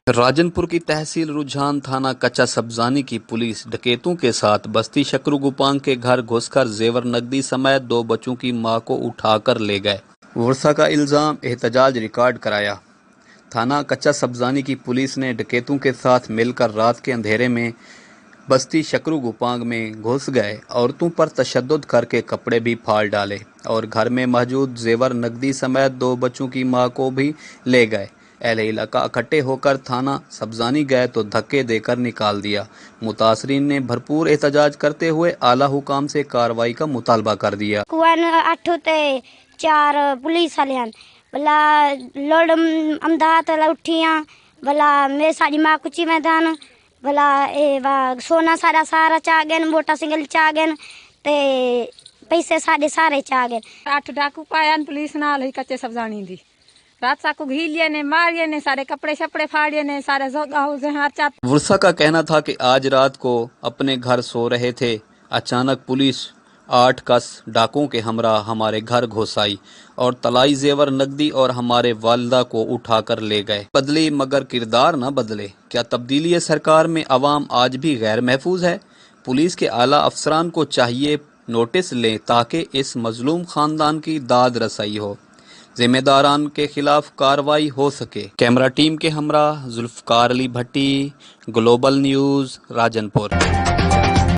राजनपुर की तहसील रुझान थाना कच्चा सब्जानी की पुलिस डकैतों के साथ बस्ती शकरू गुपांग के घर घुसकर जेवर नकदी समेत 2 बच्चों की मां को उठाकर ले गए। वर्षा का इल्जाम एहतजाज रिकॉर्ड कराया। थाना कच्चा सब्जानी की पुलिस ने डकैतों के साथ मिलकर रात के अंधेरे में बस्ती शकरू गुपांग में घुस गए, औरतों पर तशद्दुद करके कपड़े भी फाड़ डाले और घर में मौजूद जेवर नकदी समेत 2 बच्चों की मां को भी ले गए। अहले इलाका इकट्ठे होकर थाना सब्जानी गए तो धक्के देकर निकाल दिया। मुतासरीन ने भरपूर एहतजाज करते हुए आला हुकाम से कार्रवाई का मुतालबा कर दिया। 8 ते 4 पुलिस वाले भला लोड अमदाद वाला उठियां भला मेरे साड़ी माँ कुची मैदान भला सोना सारा चा गए, मोटा सिंगल चा गए ते पैसे सारे चा गए। 8 डाकू पाया पुलिस नाल ही कच्चे सब्जानी दी रात साकू घीलिए ने मारिए ने सारे कपड़े शपड़े फाड़िए ने सारे वर्षा का कहना था कि आज रात को अपने घर सो रहे थे, अचानक पुलिस 8 कस डाकुओं के हमरा हमारे घर घुस आई और तलाई जेवर नकदी और हमारे वालिदा को उठाकर ले गए। बदले मगर किरदार न बदले। क्या तब्दीली है सरकार में अवाम आज भी गैर महफूज है? पुलिस के आला अफसरान को चाहिए नोटिस लें ताकि इस मजलूम खानदान की दाद रसाई हो, जिम्मेदारान के खिलाफ कार्रवाई हो सके। कैमरा टीम के हमरा जुल्फकार अली भट्टी, ग्लोबल न्यूज़, राजनपुर।